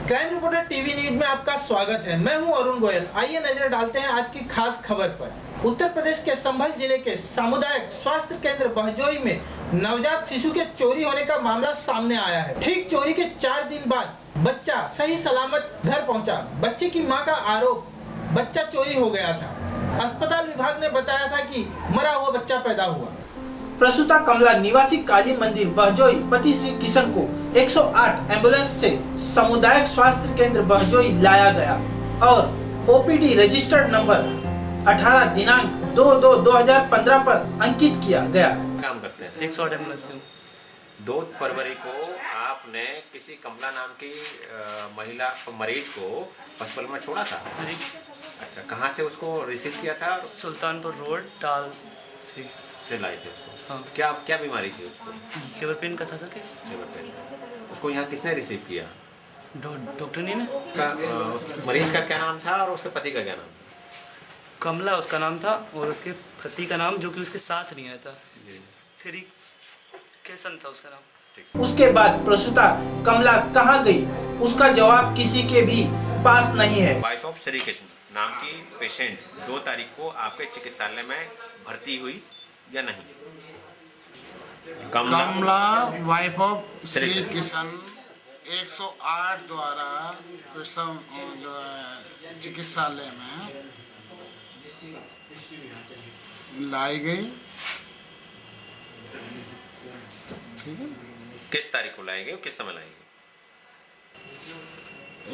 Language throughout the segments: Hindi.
क्राइम रिपोर्टर टीवी न्यूज में आपका स्वागत है। मैं हूं अरुण गोयल। आइए नजर डालते हैं आज की खास खबर पर। उत्तर प्रदेश के संभल जिले के सामुदायिक स्वास्थ्य केंद्र बहजोई में नवजात शिशु के चोरी होने का मामला सामने आया है। ठीक चोरी के 4 दिन बाद बच्चा सही सलामत घर पहुंचा। बच्चे की मां का आरोप, बच्चा चोरी हो गया था। अस्पताल विभाग ने बताया था कि मरा हुआ बच्चा पैदा हुआ। प्रसूता कमला निवासी काली मंदिर बहजोई पति श्री किशन को 108 एम्बुलेंस से सामुदायिक स्वास्थ्य केंद्र बहजोई लाया गया और ओपीडी रजिस्टर्ड नंबर 18 दिनांक 2/2/2015 पर अंकित किया गया। काम करते हैं 108 एम्बुलेंस में 2 फरवरी को आपने किसी कमला नाम की महिला मरीज को अस्पताल में छोड़ा था। अच्छा, कहाँ से उसको रिसीव किया था? सुल्तानपुर रोड टाल से लाए थे उसको। हाँ। क्या बीमारी थी उसको? लिवर पेन का था सर केस। Liver pen. उसको यहाँ किसने रिसीव किया? डॉक्टर ने मरीज का क्या नाम था और उसके पति का क्या नाम? कमला उसका नाम था और उसके पति का नाम जो कि उसके साथ नहीं आया था फिर किशन था उसका नाम। उसके बाद प्रसूता कमला कहाँ गई, उसका जवाब किसी के भी पास नहीं है। वाइफ ऑफ श्री कृष्ण नाम की पेशेंट 2 तारीख को आपके चिकित्सालय में भर्ती हुई या नहीं? कमला वाइफ ऑफ श्री किशन 108 द्वारा प्रसव जो चिकित्सालय में लाई गई। ठीक है, किस तारीख को लाई गई और किस समय लाई गई?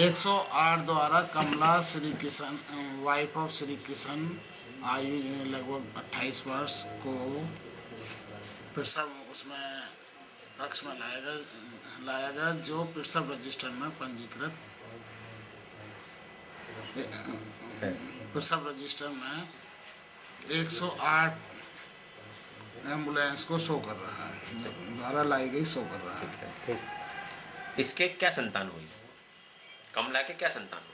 108 द्वारा कमला श्री किशन वाइफ ऑफ श्री किशन आयु लगभग 28 वर्ष को प्रसव उसमें कक्ष में लाया गया जो प्रसव रजिस्टर में पंजीकृत प्रसव रजिस्टर में 108 एम्बुलेंस को शो कर रहा है, द्वारा लाई गई शो कर रहा है। ठीक। इसके क्या संतान हुई? कमला के क्या संतान हुई?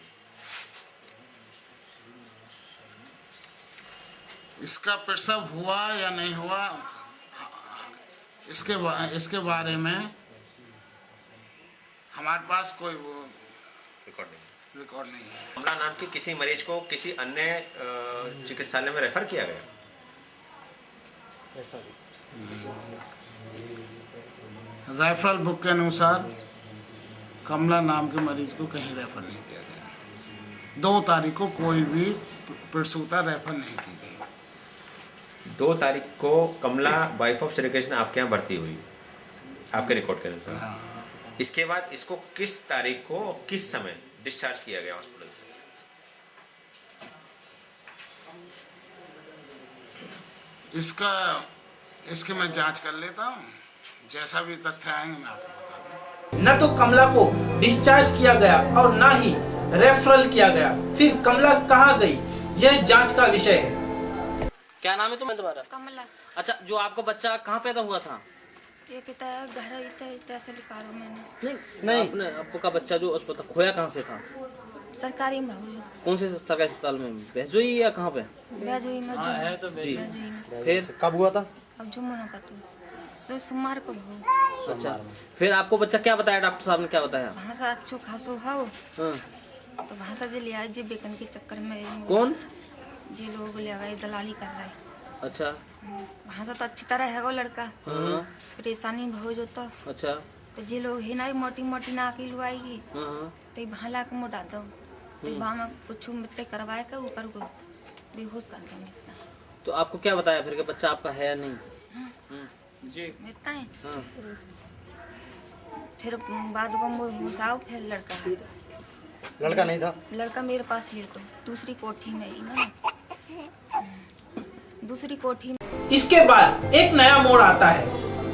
इसका प्रसव हुआ या नहीं हुआ इसके बारे में हमारे पास कोई वो रिकॉर्ड नहीं है। कमला नाम की किसी मरीज को किसी अन्य चिकित्सालय में रेफर किया गया? रेफरल बुक के अनुसार कमला नाम के मरीज को कहीं रेफर नहीं किया गया। 2 तारीख को कोई भी प्रसूता रेफर नहीं की गई। 2 तारीख को कमला वाइफ ऑफ श्री कृष्ण आपके यहाँ भर्ती हुई आपके रिकॉर्ड के अनुसार। हाँ। इसके बाद इसको किस तारीख को और किस समय डिस्चार्ज किया गया हॉस्पिटल से? इसके मैं जांच कर लेता हूँ, जैसा भी तथ्य आएंगे मैं आपको बता दूँ। न तो कमला को डिस्चार्ज किया गया और न ही रेफरल किया गया। फिर कमला कहाँ गई, यह जांच का विषय है। क्या नाम है तुम्हारा? कमला। अच्छा, जो आपका बच्चा कहाँ पैदा हुआ था? ये कहता है घर इतना से निकालो मैंने। नहीं, आपने आपका बच्चा जो अस्पताल खोया कहाँ से था? सरकारी में हुई। कौन से सरकारी अस्पताल में? बहजोई या कहाँ पे? बहजोई में जी। में। फिर कब हुआ था? अब जुम्मन पता तो सोमवार को हो। अच्छा, फिर आपको बच्चा क्या बताया? डॉक्टर साहब ने क्या बताया? भाषा अच्छो खासो हाओ हाँ। तो भाषा जे ले आए जे बेकन के चक्कर में कौन जे लोग ले गए दलाली कर रहा है। अच्छा। भाषा तो अच्छी तरह है वो लड़का। हाँ। परेशानी हो जो तो अच्छा। जे लोग है ना मोटी मोटी ना की लुआएगी हाँ। तो भाला के मोटा दो तो वहाँ में कुछ मित्ते करवाए के ऊपर को बेहोश कर दो मित्ता। तो आपको क्या बताया फिर कि बच्चा आपका है या नहीं? जी। मित्ता है। हाँ। फिर बाद को घुसाओ फिर लड़का है। लड़का नहीं था? लड़का मेरे पास ले लो दूसरी कोठी में ही ना, दूसरी कोठी में। इसके बाद एक नया मोड़ आता है।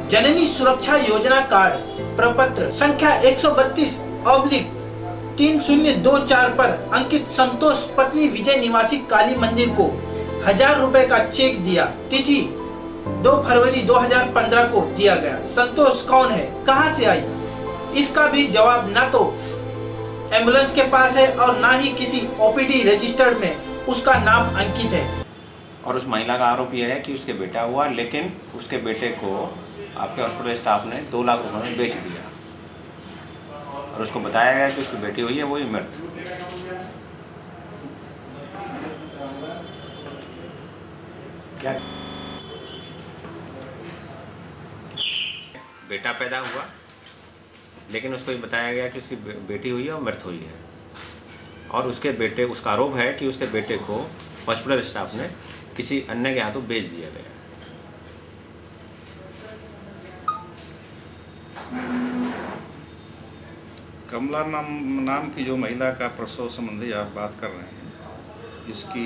जननी सुरक्षा योजना कार्ड प्रपत्र संख्या 132/3024 पर अंकित संतोष पत्नी विजय निवासी काली मंदिर को 1000 रुपए का चेक दिया। तिथि 2 फरवरी 2015 को दिया गया। संतोष कौन है, कहां से आई, इसका भी जवाब ना तो एम्बुलेंस के पास है और ना ही किसी ओपीडी रजिस्टर्ड में उसका नाम अंकित है। और उस महिला का आरोप यह है कि उसके बेटा हुआ, लेकिन उसके बेटे को आपके हॉस्पिटल स्टाफ ने 2 लाख रुपए में बेच दिया और और उसको बताया गया कि उसकी बेटी हुई है वो ही मृत। क्या बेटा पैदा हुआ, लेकिन उसको ये बताया गया कि उसकी बेटी हुई है और मृत हुई है, और उसके बेटे, उसका आरोप है कि उसके बेटे को हॉस्पिटल स्टाफ ने किसी अन्य के हाथों बेच दिया गया। कमला नाम की जो महिला का प्रसव संबंधी आप बात कर रहे हैं, इसकी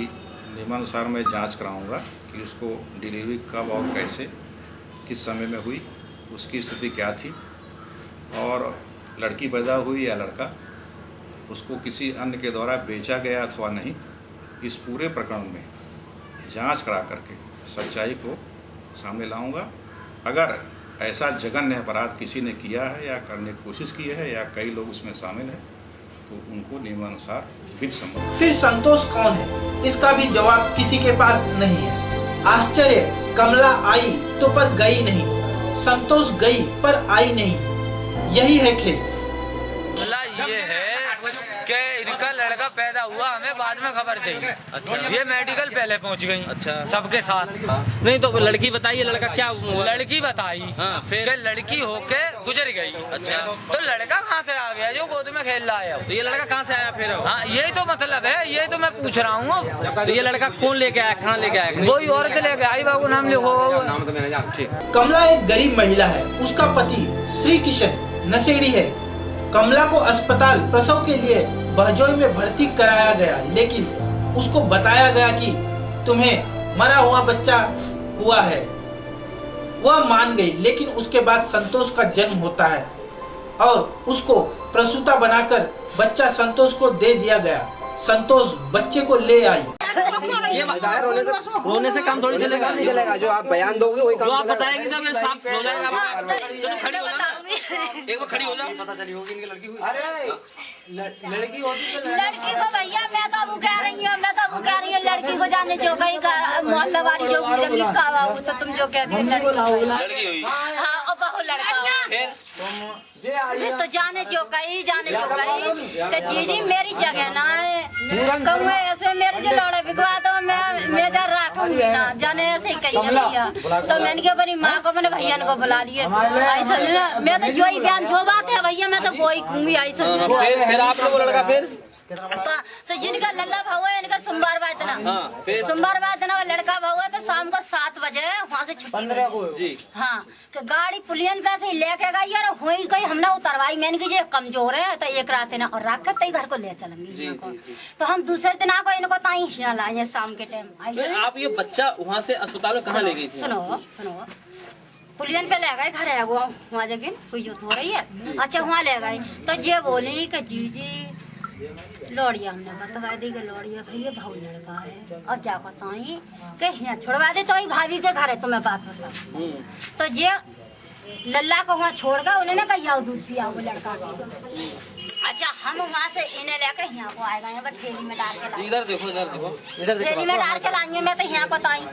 नियमानुसार मैं जांच कराऊंगा कि उसको डिलीवरी कब और कैसे किस समय में हुई, उसकी स्थिति क्या थी, और लड़की पैदा हुई या लड़का, उसको किसी अन्य के द्वारा बेचा गया अथवा नहीं। इस पूरे प्रकरण में जांच करा करके सच्चाई को सामने लाऊंगा। अगर ऐसा जघन्य अपराध किसी ने किया है या करने की कोशिश की है या कई लोग उसमें शामिल हैं, तो उनको नियमानुसार विधि सम्मत। फिर संतोष कौन है, इसका भी जवाब किसी के पास नहीं है। आश्चर्य, कमला आई तो पर गई नहीं, संतोष गई पर आई नहीं, यही है खेल। ये है कि इनका लड़का पैदा हुआ, हमें बाद में खबर दी। अच्छा। ये मेडिकल पहले पहुंच गई। अच्छा। सबके साथ। नहीं तो लड़की बताइए, लड़का क्या हुआ? लड़की बताई। हाँ, फिर कि लड़की होके गुजर गई। अच्छा। तो लड़का कहाँ से आ गया जो गोद में खेल रहा है? तो ये लड़का कहाँ से आया फिर? हाँ, यही तो मतलब है, यही तो मैं पूछ रहा हूँ। तो ये लड़का कौन लेके आया, कहाँ लेके आया? कोई और के लेके आई, बाबू नाम लिखो। ठीक। कमला एक गरीब महिला है, उसका पति श्री किशन नशेड़ी है। कमला को अस्पताल प्रसव के लिए बहजोई में भर्ती कराया गया, लेकिन उसको बताया गया कि तुम्हें मरा हुआ बच्चा हुआ है। वह मान गई, लेकिन उसके बाद संतोष का जन्म होता है और उसको प्रसूता बनाकर बच्चा संतोष को दे दिया गया। संतोष बच्चे को ले आई। रोने से काम थोड़ी चलेगा। नहीं चलेगा, जो आप बयान दोगे वही काम। जो आप बताएंगे तब साफ हो जाएगा। खड़ी हो जाओ, एक बार खड़ी हो जाओ, पता चली होगी इनकी लड़की हुई। अरे लड़की होती तो लड़की को भैया मैं तो वो कह रही हूँ, लड़की को जाने जो गई मोहल्ला वाली जो लड़की का, तो तुम जो कहती हो लड़की हुई। हाँ, और बहु लड़का तो जाने जो गई तो जीजी मेरी जगह ना है, कहूँगा ऐसे मेरे जो लौड़े बिकवा तो मैं जब रखूंगी ना, जाने ऐसे ही कही भैया। तो मैंने क्या अपनी माँ को मैंने भैया को बुला लिए, ऐसा ना मैं तो जो ही बयान जो बात है भैया मैं तो वही कहूँगी। ऐसा फिर आप लोग लड़का फिर तो जिनका लल्ला भाव है इनका सोमवार बाद ना, सोमवार बाद ना लड़का भाव है तो शाम को 7 बजे वहाँ से छुट्टी जी। हाँ, कि गाड़ी पुलियन पे से लेके गई और हुई गई, हमने उतरवाई। मैंने की कमजोर है तो एक रात ना और रख कर तई घर को ले चलेंगे। तो हम दूसरे दिन को इनको ताई यहाँ लाए शाम के टाइम। आप ये बच्चा वहाँ से अस्पताल में कहाँ ले गई थी? सुनो पुलियन पे ले गए, घर है वो वहाँ जगह कोई यूथ हो रही है। अच्छा वहाँ ले गए तो ये बोली कि जीजी लौड़िया हमने बतवा दी कि लौड़िया भैया भाव लड़का है। अब जा बताई कि यहाँ छोड़वा दे तो भाभी के घर है, तो मैं बात बताऊँ तो ये लल्ला को वहाँ छोड़ गया, उन्होंने कहा दूध पिया वो लड़का। अच्छा हम वहाँ से इन्हें लेकर यहाँ को आए गए, ठेली में डाल के लाए। इधर देखो, इधर देखो, ठेली में डाल के लाएंगे मैं तो यहाँ बताई।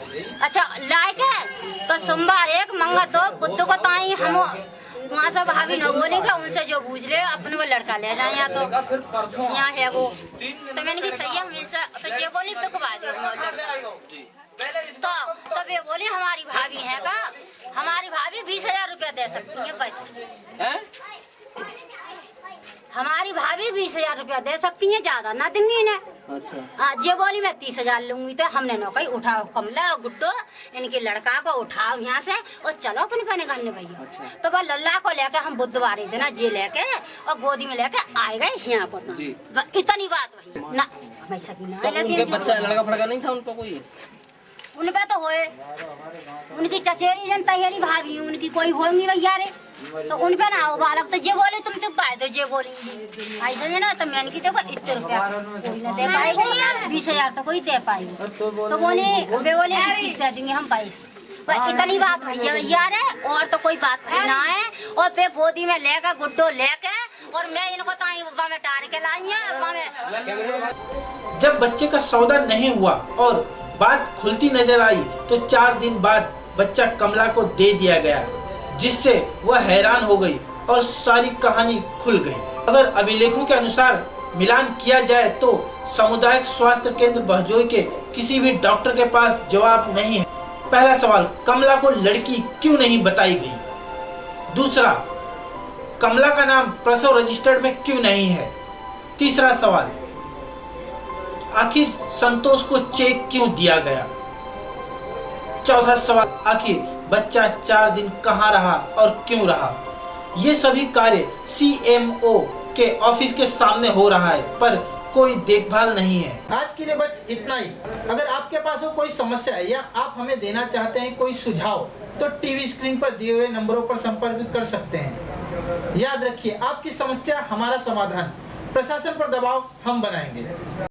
अच्छा लाए के तो सोमवार एक मंगल 2 बुद्ध को ताई हम वहाँ से भाभी न बोले का उनसे जो पूछ ले अपने वो लड़का ले जाए। यहाँ तो यहाँ है वो, तो मैंने की सही है हमेशा। तो ये बोली पिकवा दे तो तब ये बोली हमारी भाभी है का, हमारी भाभी 20,000 रुपया दे सकती है बस। हमारी भाभी 20,000 रुपया दे सकती है, ज्यादा ना देंगी इन्हें। अच्छा। हाँ, ये बोली मैं 30,000 लूंगी। तो हमने न कही उठाओ कमला और गुड्डो इनके लड़का को उठाओ यहाँ से और चलो अपने पने करने भैया। अच्छा। तो वह लल्ला को लेके हम बुधवार दिन ये लेके और गोदी में लेके आए गए यहाँ पर। इतनी बात भैया ना हमेशा की ना। बच्चा लड़का फड़का नहीं था उन पर कोई? उन पे तो होए उनकी चचेरी जन तैयारी भाभी उनकी कोई होंगी भैया रे, तो उन पे ना हो बालक। तो ये बोले तुम चुप पाए तो ये बोलेंगी ऐसे ना। तो मैंने की देखो इतने रुपया कोई ना दे पाएगा, 20,000 तो कोई दे पाएगा। तो बोले 21 दे देंगे हम 22। इतनी बात भैया रे, और तो कोई बात ना है। और फिर गोदी में लेकर गुड्डो लेके और मैं इनको ताई में टार के लाई है। जब बच्चे का सौदा नहीं हुआ और बात खुलती नजर आई तो 4 दिन बाद बच्चा कमला को दे दिया गया, जिससे वह हैरान हो गई और सारी कहानी खुल गई। अगर अभिलेखों के अनुसार मिलान किया जाए तो सामुदायिक स्वास्थ्य केंद्र बहजोई के किसी भी डॉक्टर के पास जवाब नहीं है। पहला सवाल, कमला को लड़की क्यों नहीं बताई गई? दूसरा, कमला का नाम प्रसव रजिस्टर्ड में क्यों नहीं है? तीसरा सवाल, आखिर संतोष को चेक क्यों दिया गया? चौथा सवाल, आखिर बच्चा 4 दिन कहाँ रहा और क्यों रहा? ये सभी कार्य CMO के ऑफिस के सामने हो रहा है, पर कोई देखभाल नहीं है। आज के लिए बस इतना ही। अगर आपके पास हो कोई समस्या या आप हमें देना चाहते हैं कोई सुझाव, तो टीवी स्क्रीन पर दिए हुए नंबरों पर संपर्क कर सकते हैं। याद रखिए, आपकी समस्या हमारा समाधान। प्रशासन पर दबाव हम बनाएंगे।